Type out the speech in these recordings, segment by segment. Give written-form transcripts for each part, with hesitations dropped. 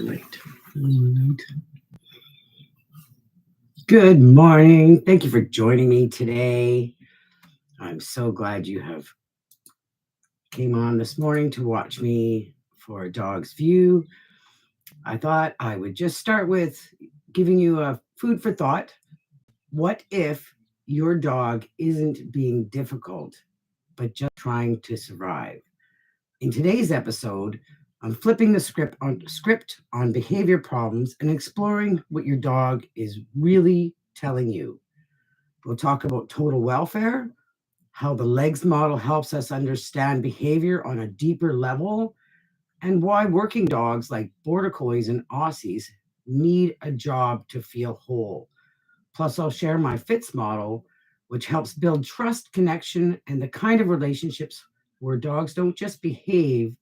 late. Good morning. Thank you for joining me today. I'm so glad you have came on this morning to watch me for a dog's view. I thought I would just start with giving you a food for thought. What if your dog isn't being difficult, but just trying to survive? In today's episode, I'm flipping the script on behavior problems and exploring what your dog is really telling you. We'll talk about total welfare, how the legs model helps us understand behavior on a deeper level, and why working dogs like Border Collies and Aussies need a job to feel whole. Plus, I'll share my FITZ model, which helps build trust, connection, and the kind of relationships where dogs don't just behave,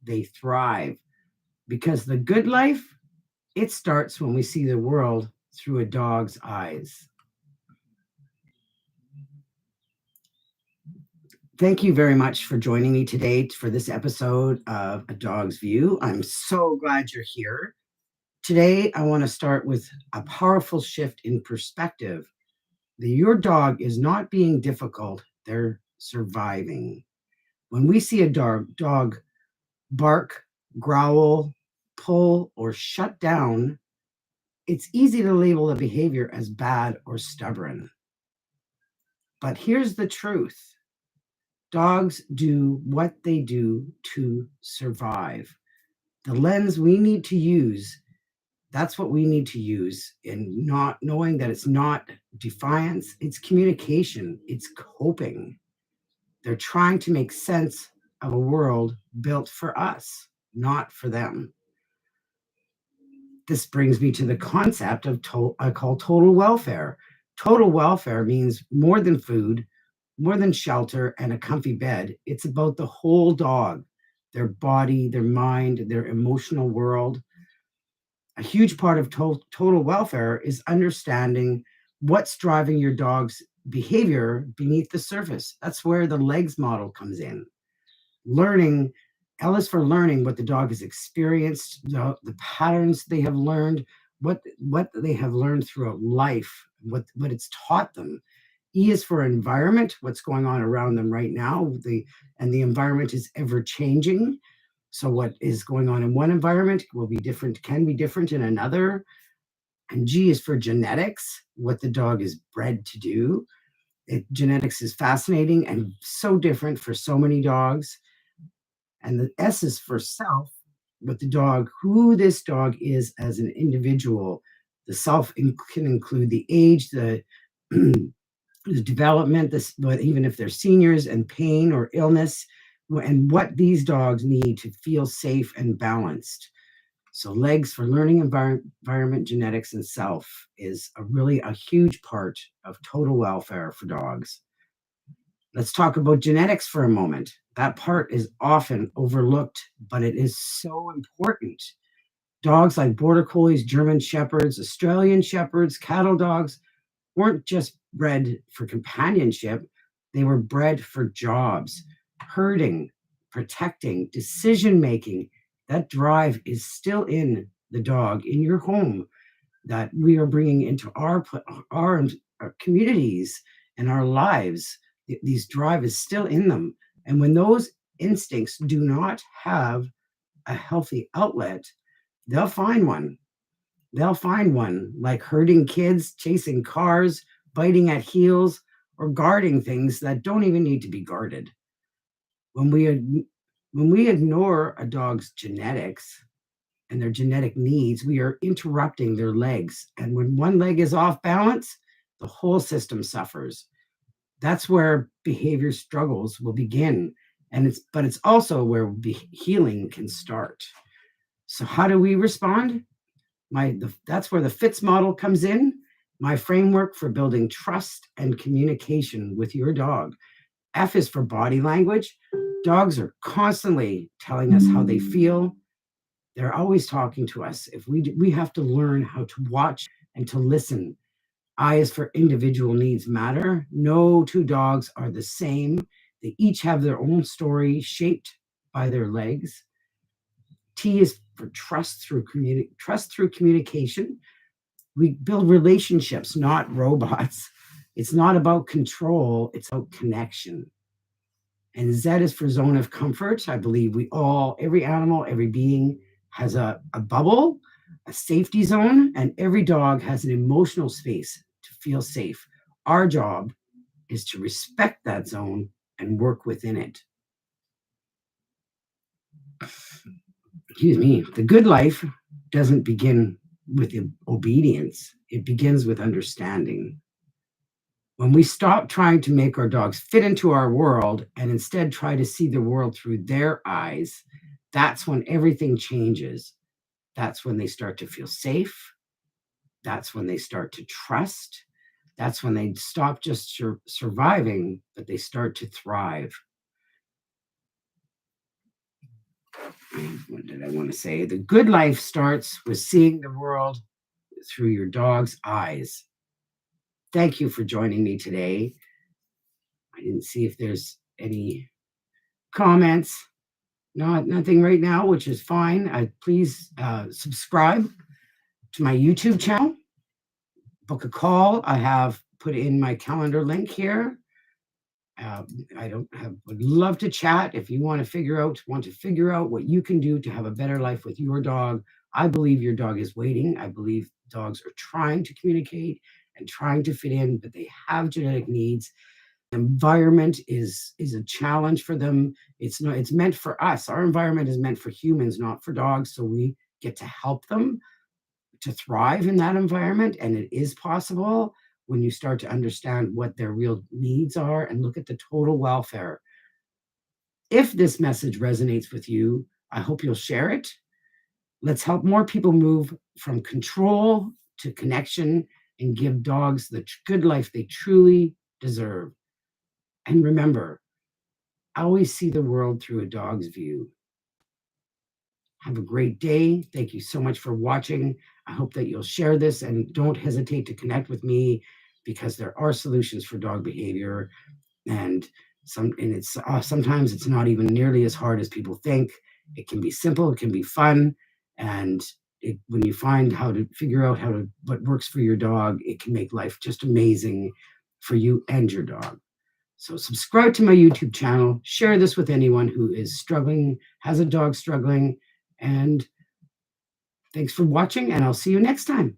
they thrive. Because the good life, it starts when we see the world through a dog's eyes. Thank you very much for joining me today for this episode of A Dog's View. I'm so glad you're here. Today, I want to start with a powerful shift in perspective. Your dog is not being difficult, they're surviving. When we see a dog bark, growl, pull, or shut down, it's easy to label the behavior as bad or stubborn. But here's the truth. Dogs do what they do to survive. The lens we need to use, that's what we need to use in not knowing that it's not defiance, it's communication, it's coping. They're trying to make sense of a world built for us, not for them. This brings me to the concept of I call total welfare. Total welfare means more than food, more than shelter and a comfy bed. It's about the whole dog, their body, their mind, their emotional world. A huge part of total welfare is understanding what's driving your dog's behavior beneath the surface. That's where the legs model comes in. Learning, L is for learning what the dog has experienced, the patterns they have learned, what they have learned throughout life, what it's taught them. E is for environment, what's going on around them right now. The environment is ever changing. So what is going on in one environment will be different, can be different in another. And G is for genetics, what the dog is bred to do. Genetics is fascinating and so different for so many dogs. And the S is for self, what the dog, who this dog is as an individual. The self can include the age, the the development, even if they're seniors, and pain or illness, and what these dogs need to feel safe and balanced. So legs for learning, environment, genetics, and self is really a huge part of total welfare for dogs. Let's talk about genetics for a moment. That part is often overlooked, but it is so important. Dogs like Border Collies, German Shepherds, Australian Shepherds, cattle dogs weren't just bred for companionship, they were bred for jobs, herding, protecting, decision-making. That drive is still in the dog, in your home, that we are bringing into our communities and our lives. These drive is still in them. And when those instincts do not have a healthy outlet, they'll find one. They'll find one, like herding kids, chasing cars, biting at heels, or guarding things that don't even need to be guarded. When we ignore a dog's genetics and their genetic needs, we are interrupting their legs. And when one leg is off balance, the whole system suffers. That's where behavior struggles will begin. But it's also where healing can start. So how do we respond? That's where the FITZ model comes in, my framework for building trust and communication with your dog. F is for body language. Dogs are constantly telling us how they feel. They're always talking to us. If we have to learn how to watch and to listen. I is for individual needs matter. No two dogs are the same. They each have their own story shaped by their legs. T is for trust through communication. We build relationships, not robots. It's not about control, it's about connection. And Z is for zone of comfort. I believe every animal, every being has a bubble, a safety zone, and every dog has an emotional space to feel safe. Our job is to respect that zone and work within it. Excuse me. The good life doesn't begin with obedience, it begins with understanding. When we stop trying to make our dogs fit into our world and instead try to see the world through their eyes, that's when everything changes. That's when they start to feel safe. That's when they start to trust. That's when they stop just surviving, but they start to thrive. What did I want to say? The good life starts with seeing the world through your dog's eyes. Thank you for joining me today. I didn't see if there's any comments. Nothing right now, which is fine. Please subscribe to my YouTube channel. Book a call. I have put in my calendar link here. Would love to chat if you want to figure out what you can do to have a better life with your dog. I believe your dog is waiting. I believe dogs are trying to communicate and trying to fit in, but they have genetic needs. Environment is a challenge for them. It's meant for us. Our environment is meant for humans, not for dogs. So we get to help them to thrive in that environment. And it is possible when you start to understand what their real needs are and look at the total welfare. If this message resonates with you, I hope you'll share it. Let's help more people move from control to connection and give dogs the good life they truly deserve. And remember, always see the world through a dog's view. Have a great day. Thank you so much for watching. I hope that you'll share this and don't hesitate to connect with me because there are solutions for dog behavior. And sometimes it's not even nearly as hard as people think. It can be simple, it can be fun. And when you find how to figure out what works for your dog, it can make life just amazing for you and your dog. So subscribe to my YouTube channel, share this with anyone who is struggling, has a dog struggling, and thanks for watching, and I'll see you next time.